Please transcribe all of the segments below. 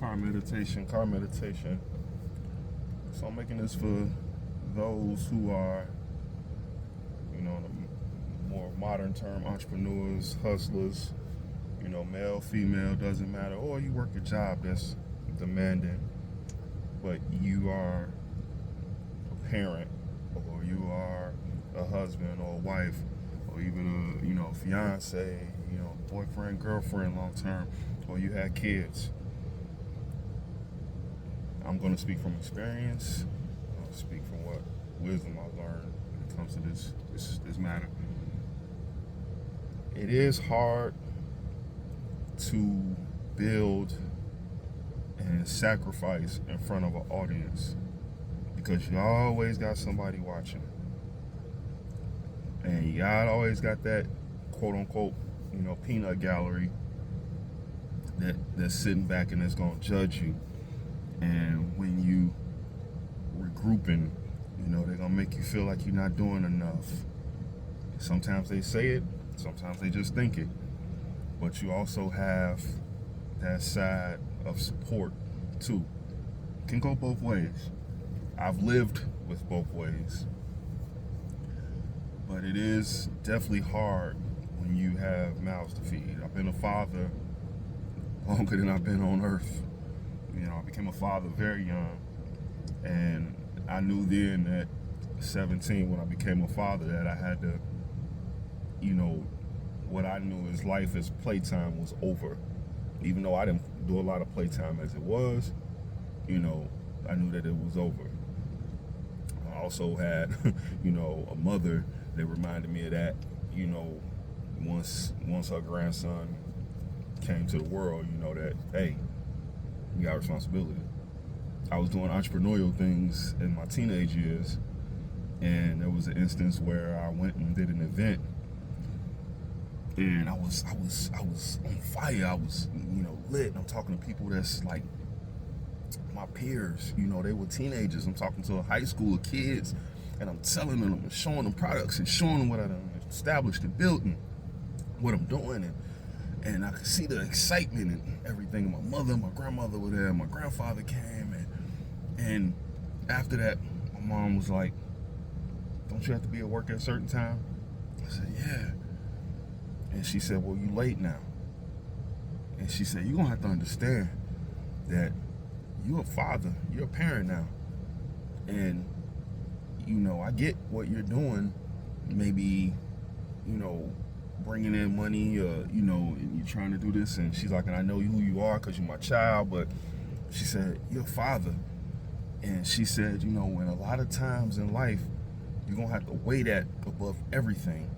car meditation. So I'm making this for those who are, the more modern term, entrepreneurs, hustlers, male, female, doesn't matter. Or you work a job that's demanding, but you are a parent, or you are a husband or a wife, or even a fiance, boyfriend, girlfriend, long term, or you had kids. I'm going to speak from experience. I'll speak from what wisdom I've learned when it comes to this matter. It is hard to build and sacrifice in front of an audience because you always got somebody watching, and you always got that quote unquote peanut gallery that's sitting back and that's gonna judge you. And when you regrouping, they're gonna make you feel like you're not doing enough. Sometimes they say it, sometimes they just think it. But you also have that side of support too. Can go both ways. I've lived with both ways. But it is definitely hard when you have mouths to feed. I've been a father longer than I've been on earth. I became a father very young, and I knew then at 17 when I became a father that I had to, what I knew as life as playtime was over. Even though I didn't do a lot of playtime as it was, I knew that it was over. I also had, a mother that reminded me of that, once her grandson came to the world, that, hey, you got responsibility. I was doing entrepreneurial things in my teenage years, and there was an instance where I went and did an event, and I was on fire. I was, lit. I'm talking to people that's like my peers. They were teenagers. I'm talking to a high school of kids, and I'm telling them and showing them products and showing them what I done established and built and what I'm doing, and I could see the excitement and everything. My mother and my grandmother were there. My grandfather came, and after that, my mom was like, "Don't you have to be at work at a certain time?" I said, "Yeah." And she said, "Well, you late now." And she said, "You're gonna have to understand that you're a father, you're a parent now, and I get what you're doing. Maybe, bringing in money, and you're trying to do this." And she's like, "And I know who you are because you're my child," but she said, "You're a father." And she said, when a lot of times in life, you're going to have to weigh that above everything.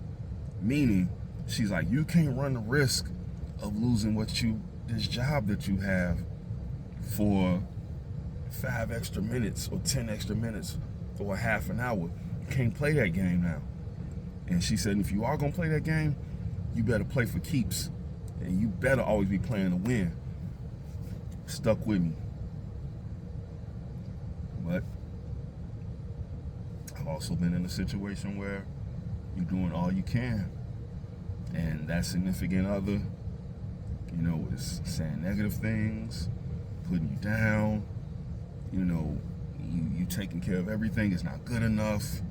Meaning, she's like, you can't run the risk of losing this job that you have for 5 extra minutes or 10 extra minutes or a half an hour. You can't play that game now. And she said, if you are going to play that game, you better play for keeps. And you better always be playing to win. Stuck with me. But I've also been in a situation where you're doing all you can, and that significant other, is saying negative things, putting you down, you taking care of everything is not good enough.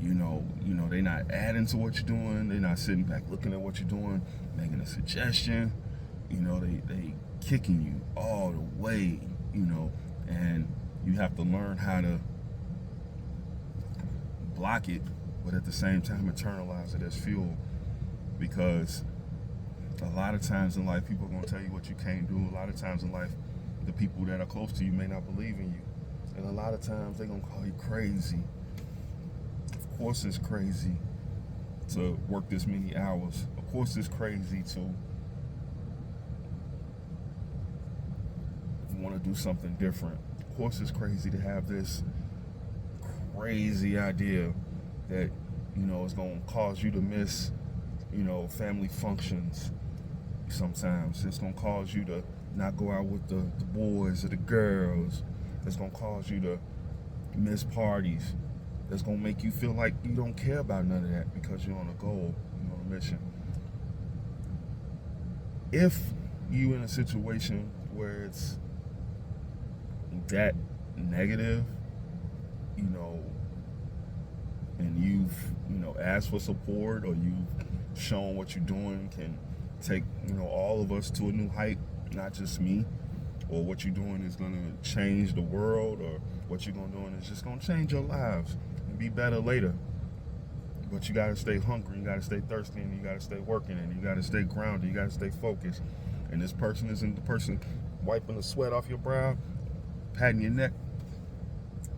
They're not adding to what you're doing. They're not sitting back looking at what you're doing, making a suggestion. They kicking you all the way, and you have to learn how to block it, but at the same time internalize it as fuel. Because a lot of times in life, people are going to tell you what you can't do. A lot of times in life, the people that are close to you may not believe in you. And a lot of times they're going to call you crazy. Of course it's crazy to work this many hours. Of course it's crazy to want to do something different. Of course it's crazy to have this crazy idea that, is going to cause you to miss, family functions sometimes. It's going to cause you to not go out with the boys or the girls. It's going to cause you to miss parties. It's going to make you feel like you don't care about none of that because you're on a goal, you're on a mission. If you in a situation where it's that negative, you know, and you've, asked for support, or you've shown what you're doing can take, all of us to a new height, not just me, or what you're doing is going to change the world, or what you're going to do is just going to change your lives and be better later. But you got to stay hungry, you got to stay thirsty, and you got to stay working, and you got to stay grounded, you got to stay focused. And this person isn't the person wiping the sweat off your brow, patting your neck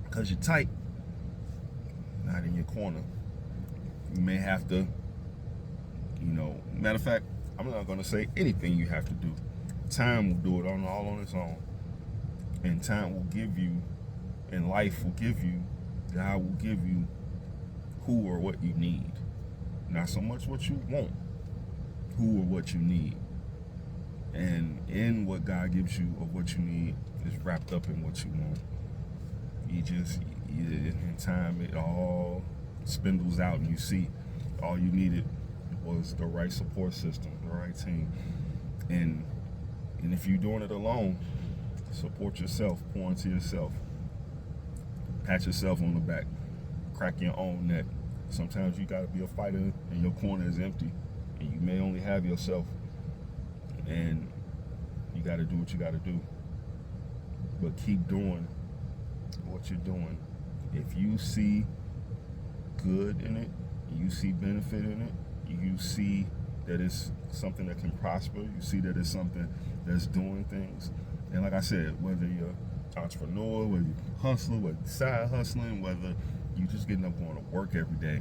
because you're tight, not in your corner. You may have to, matter of fact, I'm not going to say anything you have to do. Time will do it all on its own. And time will give you, and life will give you, God will give you who or what you need. Not so much what you want, who or what you need. And in what God gives you or what you need is wrapped up in what you want. In time, it all spindles out, and you see all you needed was the right support system, the right team. And if you're doing it alone, support yourself, pour into yourself, pat yourself on the back, crack your own neck. Sometimes you gotta be a fighter and your corner is empty, and you may only have yourself, and you gotta do what you gotta do. But keep doing what you're doing. If you see good in it, you see benefit in it, you see that it's something that can prosper, you see that it's something that's doing things. And like I said, whether you're an entrepreneur, whether you're hustler, whether you're side hustling, whether you just getting up going to work every day,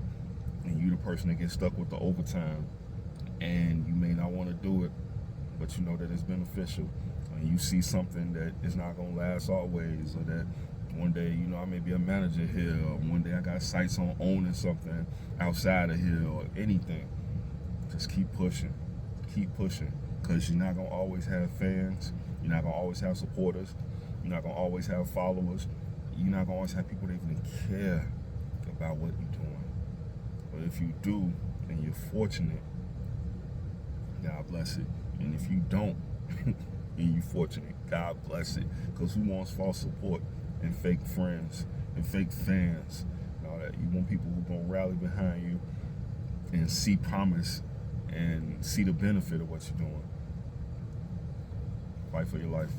and you the person that gets stuck with the overtime, and you may not want to do it, but you know that it's beneficial, and you see something that is not going to last always, or that one day, I may be a manager here, or one day I got sights on owning something outside of here, or anything. Just keep pushing, because you're not going to always have fans, you're not going to always have supporters, you're not going to always have followers, you're not going to always have people that even care about what you're doing. But if you do, and you're fortunate, God bless it. And if you don't, and you're fortunate, God bless it. Because who wants false support and fake friends and fake fans and all that? You want people who are going to rally behind you and see promise and see the benefit of what you're doing. Fight for your life.